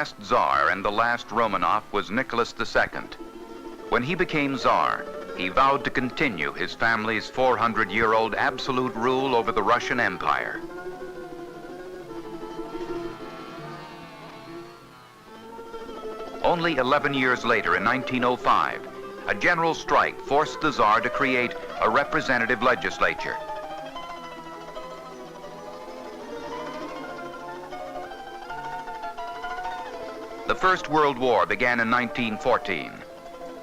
last Tsar and the last Romanov was Nicholas II. When he became Tsar, he vowed to continue his family's 400-year-old absolute rule over the Russian Empire. Only 11 years later, in 1905, a general strike forced the Tsar to create a representative legislature. The First World War began in 1914.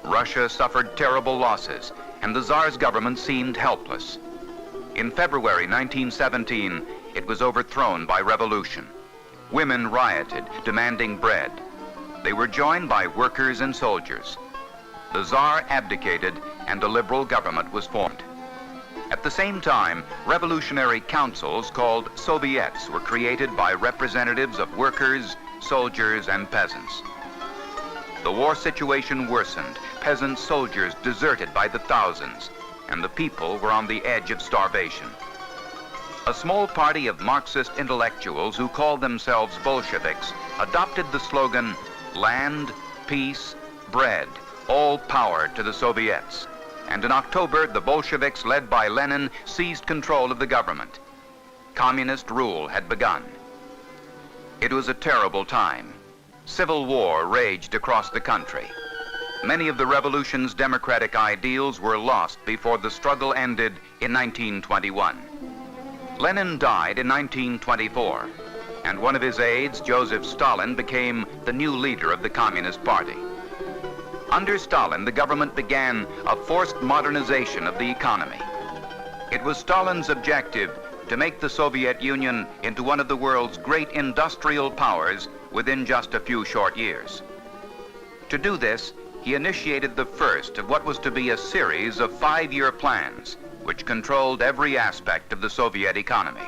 Russia suffered terrible losses, and the Tsar's government seemed helpless. In February 1917, it was overthrown by revolution. Women rioted, demanding bread. They were joined by workers and soldiers. The Tsar abdicated, and a liberal government was formed. At the same time, revolutionary councils called Soviets were created by representatives of workers, soldiers, and peasants. The war situation worsened. Peasant soldiers deserted by the thousands, and the people were on the edge of starvation. A small party of Marxist intellectuals who called themselves Bolsheviks adopted the slogan, "Land, peace, bread, all power to the Soviets." And in October, the Bolsheviks, led by Lenin, seized control of the government. Communist rule had begun. It was a terrible time. Civil war raged across the country. Many of the revolution's democratic ideals were lost before the struggle ended in 1921. Lenin died in 1924, and one of his aides, Joseph Stalin, became the new leader of the Communist Party. Under Stalin, the government began a forced modernization of the economy. It was Stalin's objective to make the Soviet Union into one of the world's great industrial powers within just a few short years. To do this, he initiated the first of what was to be a series of 5-year plans which controlled every aspect of the Soviet economy.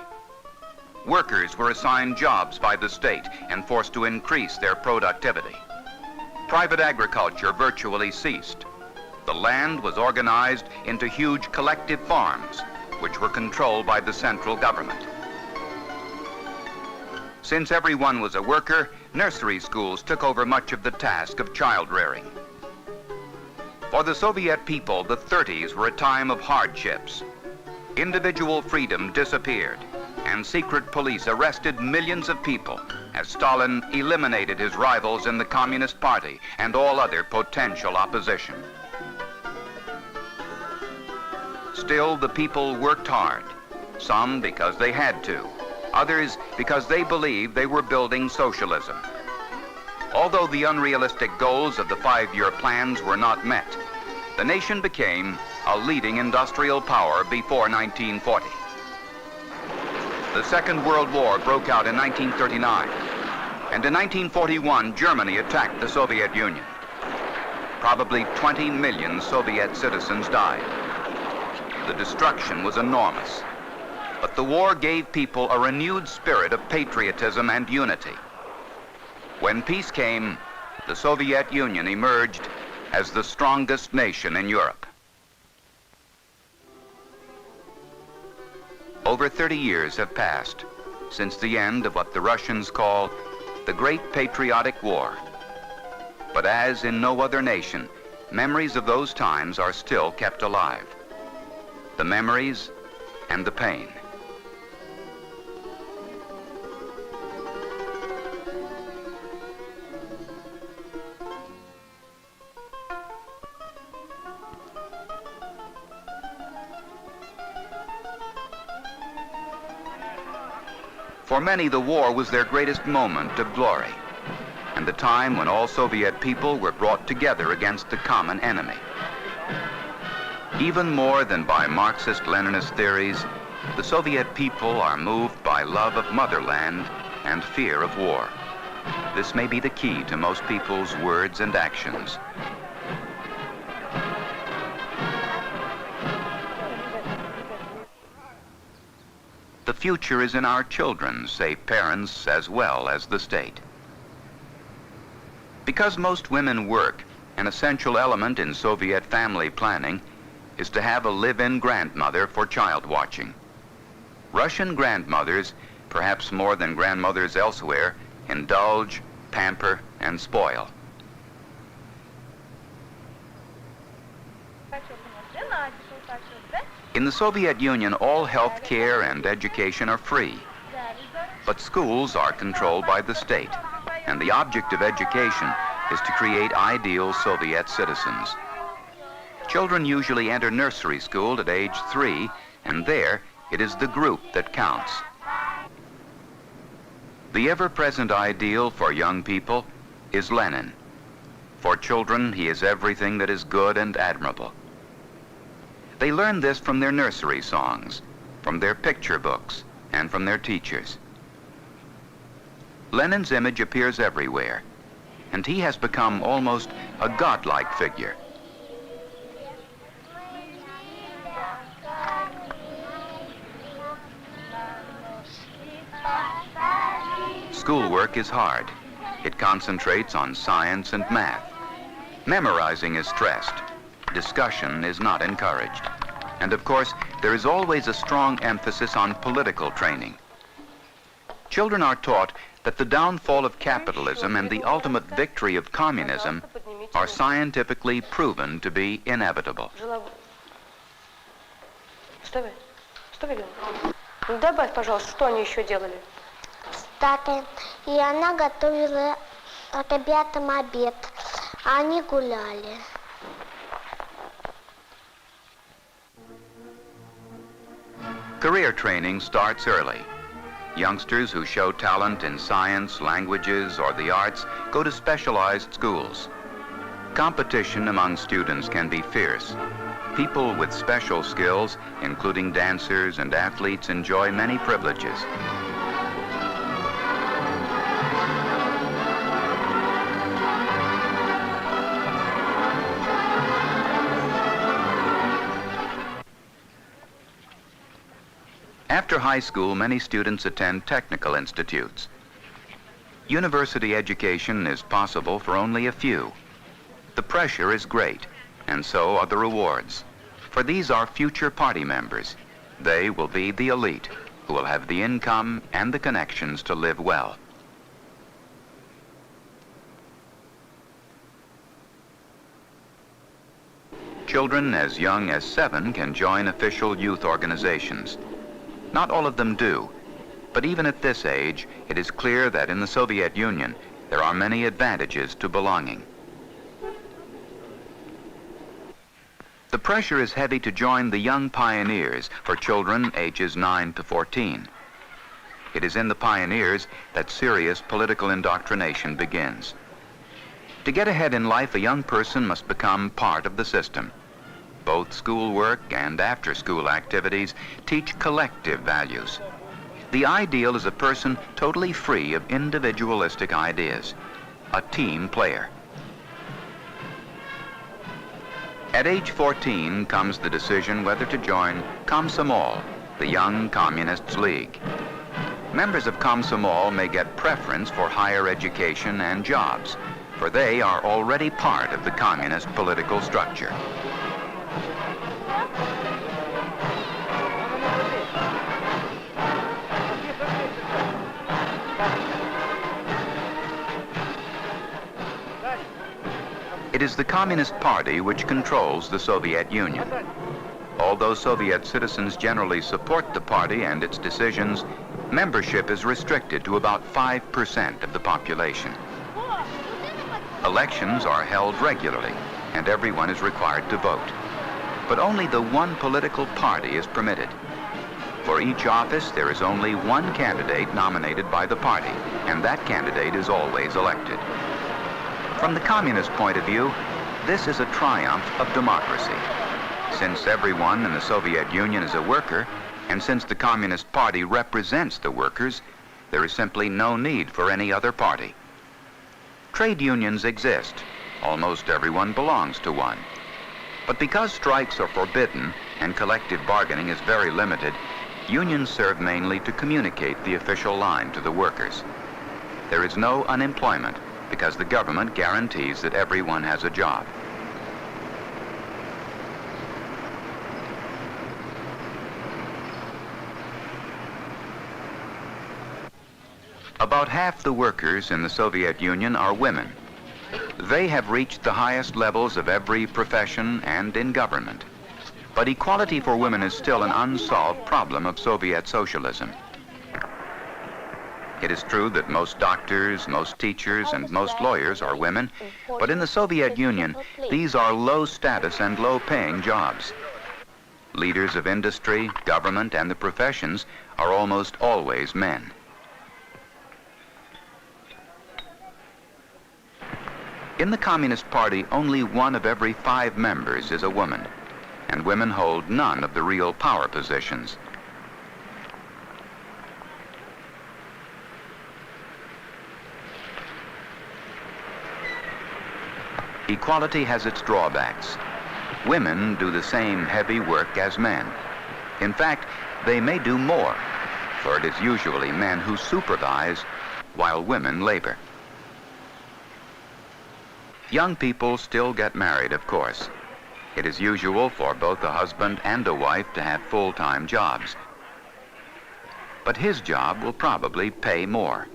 Workers were assigned jobs by the state and forced to increase their productivity. Private agriculture virtually ceased. The land was organized into huge collective farms, which were controlled by the central government. Since everyone was a worker, nursery schools took over much of the task of child rearing. For the Soviet people, the 30s were a time of hardships. Individual freedom disappeared, and secret police arrested millions of people as Stalin eliminated his rivals in the Communist Party and all other potential opposition. Still, the people worked hard, some because they had to, others because they believed they were building socialism. Although the unrealistic goals of the 5-year plans were not met, the nation became a leading industrial power before 1940. The Second World War broke out in 1939, and in 1941, Germany attacked the Soviet Union. Probably 20 million Soviet citizens died. The destruction was enormous, but the war gave people a renewed spirit of patriotism and unity. When peace came, the Soviet Union emerged as the strongest nation in Europe. Over 30 years have passed since the end of what the Russians call the Great Patriotic War. But as in no other nation, memories of those times are still kept alive. The memories and the pain. For many, the war was their greatest moment of glory, and the time when all Soviet people were brought together against the common enemy. Even more than by Marxist-Leninist theories, the Soviet people are moved by love of motherland and fear of war. This may be the key to most people's words and actions. The future is in our children, say parents as well as the state. Because most women work, an essential element in Soviet family planning is to have a live-in grandmother for child watching. Russian grandmothers, perhaps more than grandmothers elsewhere, indulge, pamper, and spoil. In the Soviet Union, all health care and education are free. But schools are controlled by the state, and the object of education is to create ideal Soviet citizens. Children usually enter nursery school at age 3, and there it is the group that counts. The ever-present ideal for young people is Lenin. For children, he is everything that is good and admirable. They learn this from their nursery songs, from their picture books, and from their teachers. Lenin's image appears everywhere, and he has become almost a godlike figure. Schoolwork is hard. It concentrates on science and math. Memorizing is stressed. Discussion is not encouraged. And of course, there is always a strong emphasis on political training. Children are taught that the downfall of capitalism and the ultimate victory of communism are scientifically proven to be inevitable. Добавь, пожалуйста, что они еще делали? Кстати, и она готовила ребятам обед, а они гуляли. Career training starts early. Youngsters who show talent in science, languages, or the arts go to specialized schools. Competition among students can be fierce. People with special skills, including dancers and athletes, enjoy many privileges. After high school, many students attend technical institutes. University education is possible for only a few. The pressure is great, and so are the rewards. For these are future party members. They will be the elite, who will have the income and the connections to live well. Children as young as 7 can join official youth organizations. Not all of them do, but even at this age, it is clear that in the Soviet Union, there are many advantages to belonging. The pressure is heavy to join the Young Pioneers for children ages 9 to 14. It is in the Pioneers that serious political indoctrination begins. To get ahead in life, a young person must become part of the system. Both schoolwork and after-school activities teach collective values. The ideal is a person totally free of individualistic ideas, a team player. At age 14 comes the decision whether to join Komsomol, the Young Communists League. Members of Komsomol may get preference for higher education and jobs, for they are already part of the communist political structure. It is the Communist Party which controls the Soviet Union. Although Soviet citizens generally support the party and its decisions, membership is restricted to about 5% of the population. Elections are held regularly, and everyone is required to vote. But only the one political party is permitted. For each office, there is only one candidate nominated by the party, and that candidate is always elected. From the communist point of view, this is a triumph of democracy. Since everyone in the Soviet Union is a worker, and since the Communist Party represents the workers, there is simply no need for any other party. Trade unions exist. Almost everyone belongs to one. But because strikes are forbidden and collective bargaining is very limited, unions serve mainly to communicate the official line to the workers. There is no unemployment, because the government guarantees that everyone has a job. About half the workers in the Soviet Union are women. They have reached the highest levels of every profession and in government. But equality for women is still an unsolved problem of Soviet socialism. It is true that most doctors, most teachers, and most lawyers are women, but in the Soviet Union, these are low status and low paying jobs. Leaders of industry, government, and the professions are almost always men. In the Communist Party, only 1 of every 5 members is a woman, and women hold none of the real power positions. Equality has its drawbacks. Women do the same heavy work as men. In fact, they may do more, for it is usually men who supervise while women labor. Young people still get married, of course. It is usual for both a husband and a wife to have full-time jobs. But his job will probably pay more.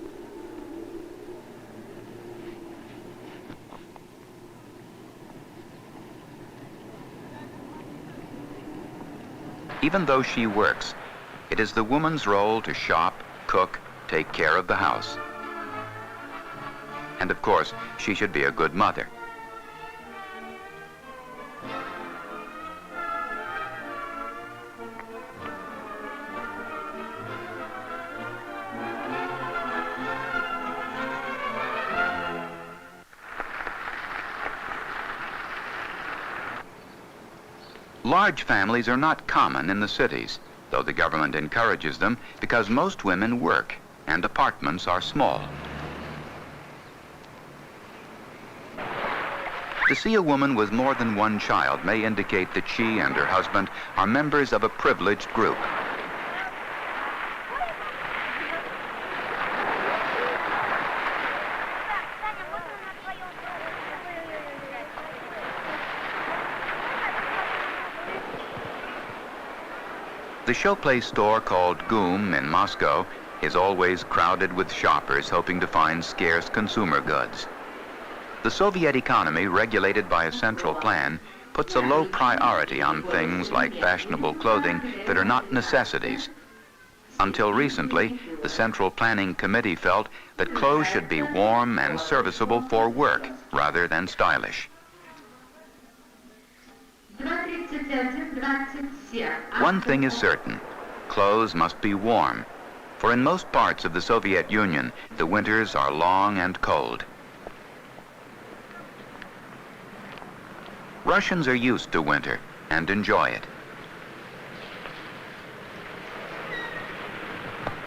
Even though she works, it is the woman's role to shop, cook, take care of the house. And of course, she should be a good mother. Large families are not common in the cities, though the government encourages them because most women work and apartments are small. To see a woman with more than 1 child may indicate that she and her husband are members of a privileged group. The Showplace store called GUM in Moscow is always crowded with shoppers hoping to find scarce consumer goods. The Soviet economy, regulated by a central plan, puts a low priority on things like fashionable clothing that are not necessities. Until recently, the Central Planning Committee felt that clothes should be warm and serviceable for work rather than stylish. One thing is certain, clothes must be warm, for in most parts of the Soviet Union, the winters are long and cold. Russians are used to winter and enjoy it.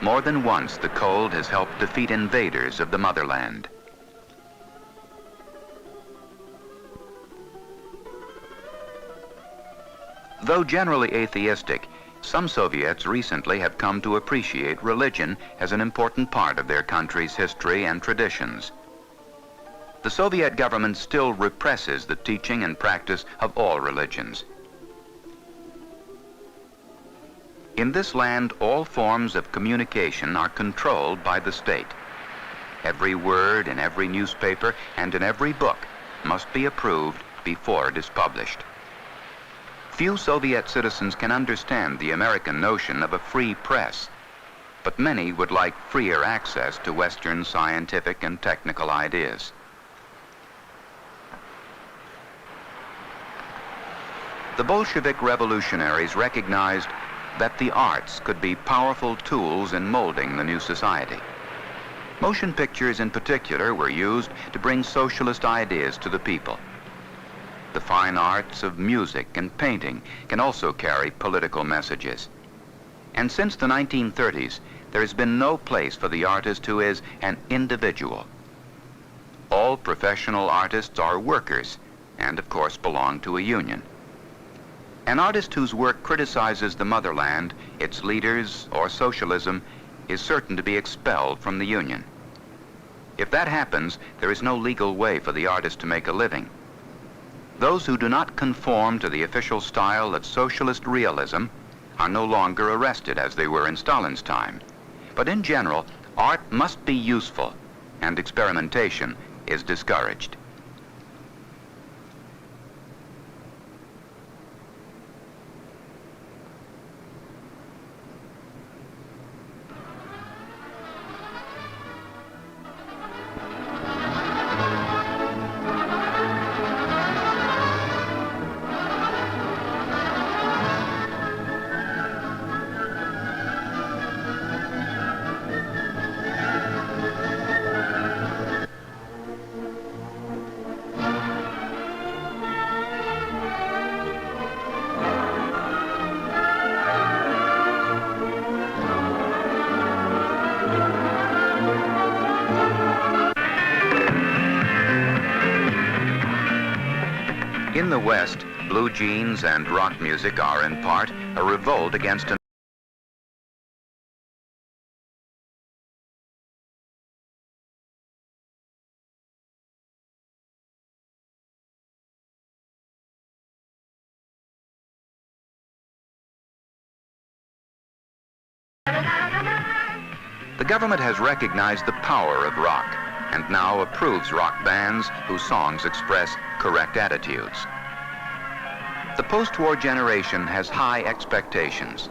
More than once, the cold has helped defeat invaders of the motherland. Though generally atheistic, some Soviets recently have come to appreciate religion as an important part of their country's history and traditions. The Soviet government still represses the teaching and practice of all religions. In this land, all forms of communication are controlled by the state. Every word in every newspaper and in every book must be approved before it is published. Few Soviet citizens can understand the American notion of a free press, but many would like freer access to Western scientific and technical ideas. The Bolshevik revolutionaries recognized that the arts could be powerful tools in molding the new society. Motion pictures in particular were used to bring socialist ideas to the people. The fine arts of music and painting can also carry political messages. And since the 1930s, there has been no place for the artist who is an individual. All professional artists are workers and, of course, belong to a union. An artist whose work criticizes the motherland, its leaders, or socialism is certain to be expelled from the union. If that happens, there is no legal way for the artist to make a living. Those who do not conform to the official style of socialist realism are no longer arrested as they were in Stalin's time. But in general, Art must be useful, and experimentation is discouraged. In the West, blue jeans and rock music are, in part, a revolt against an The government has recognized the power of rock and now approves rock bands whose songs express correct attitudes. The post-war generation has high expectations.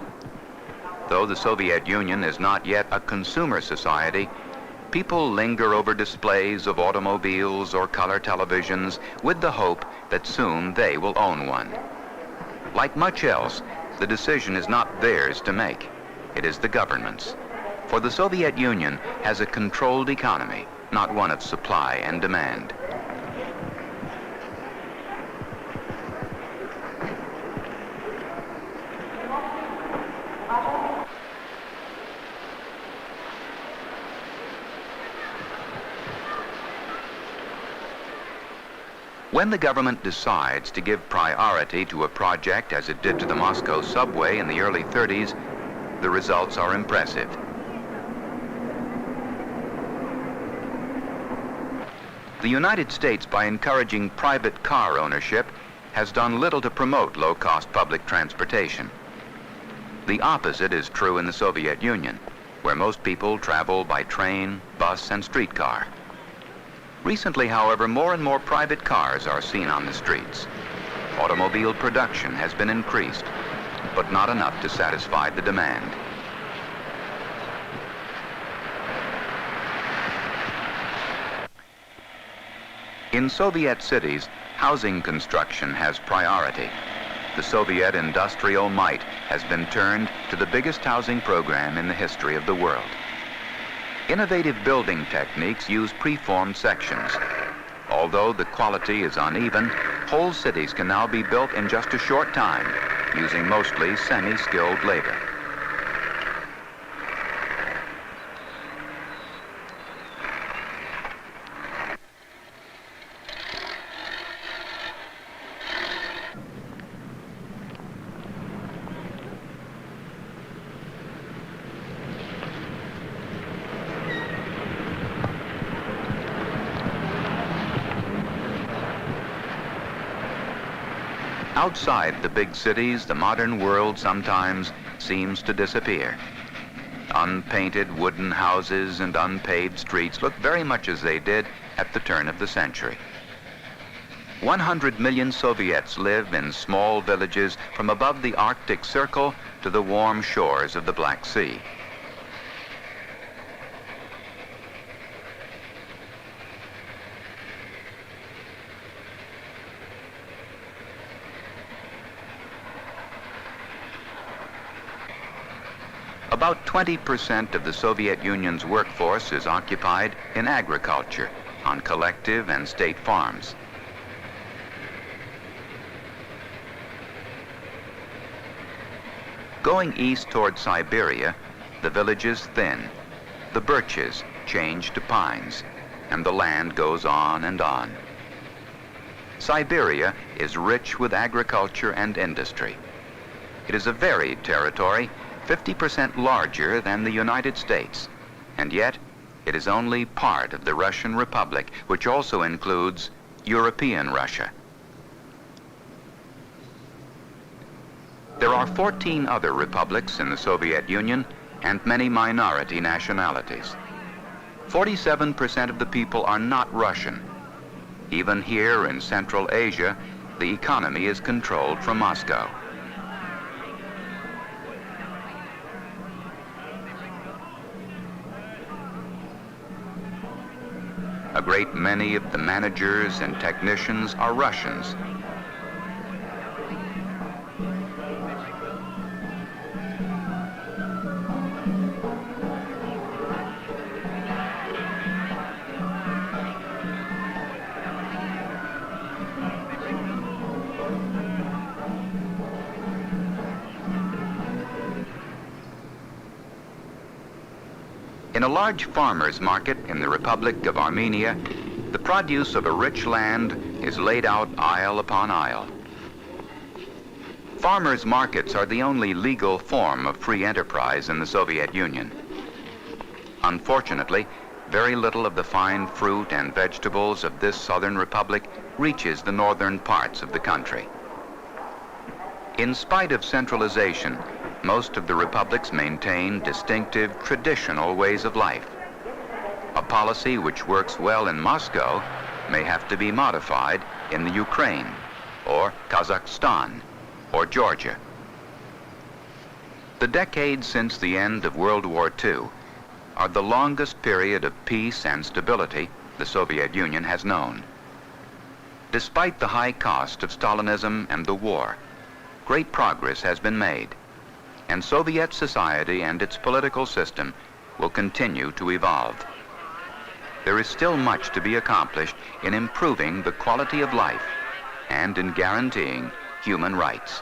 Though the Soviet Union is not yet a consumer society, people linger over displays of automobiles or color televisions with the hope that soon they will own one. Like much else, the decision is not theirs to make. It is the government's. For the Soviet Union has a controlled economy, not one of supply and demand. When the government decides to give priority to a project as it did to the Moscow subway in the early 30s, the results are impressive. The United States, by encouraging private car ownership, has done little to promote low-cost public transportation. The opposite is true in the Soviet Union, where most people travel by train, bus, and streetcar. Recently, however, more and more private cars are seen on the streets. Automobile production has been increased, but not enough to satisfy the demand. In Soviet cities, housing construction has priority. The Soviet industrial might has been turned to the biggest housing program in the history of the world. Innovative building techniques use preformed sections. Although the quality is uneven, whole cities can now be built in just a short time, using mostly semi-skilled labor. Outside the big cities, the modern world sometimes seems to disappear. Unpainted wooden houses and unpaved streets look very much as they did at the turn of the century. 100 million Soviets live in small villages from above the Arctic Circle to the warm shores of the Black Sea. About 20% of the Soviet Union's workforce is occupied in agriculture on collective and state farms. Going east toward Siberia, the villages thin, the birches change to pines, and the land goes on and on. Siberia is rich with agriculture and industry. It is a varied territory, 50% larger than the United States, and yet it is only part of the Russian Republic, which also includes European Russia. There are 14 other republics in the Soviet Union and many minority nationalities. 47% of the people are not Russian. Even here in Central Asia, the economy is controlled from Moscow. A great many of the managers and technicians are Russians. In a large farmer's market in the Republic of Armenia, the produce of a rich land is laid out aisle upon aisle. Farmers' markets are the only legal form of free enterprise in the Soviet Union. Unfortunately, very little of the fine fruit and vegetables of this southern republic reaches the northern parts of the country. In spite of centralization, most of the republics maintain distinctive traditional ways of life. A policy which works well in Moscow may have to be modified in the Ukraine, or Kazakhstan, or Georgia. The decades since the end of World War II are the longest period of peace and stability the Soviet Union has known. Despite the high cost of Stalinism and the war, great progress has been made, and Soviet society and its political system will continue to evolve. There is still much to be accomplished in improving the quality of life and in guaranteeing human rights.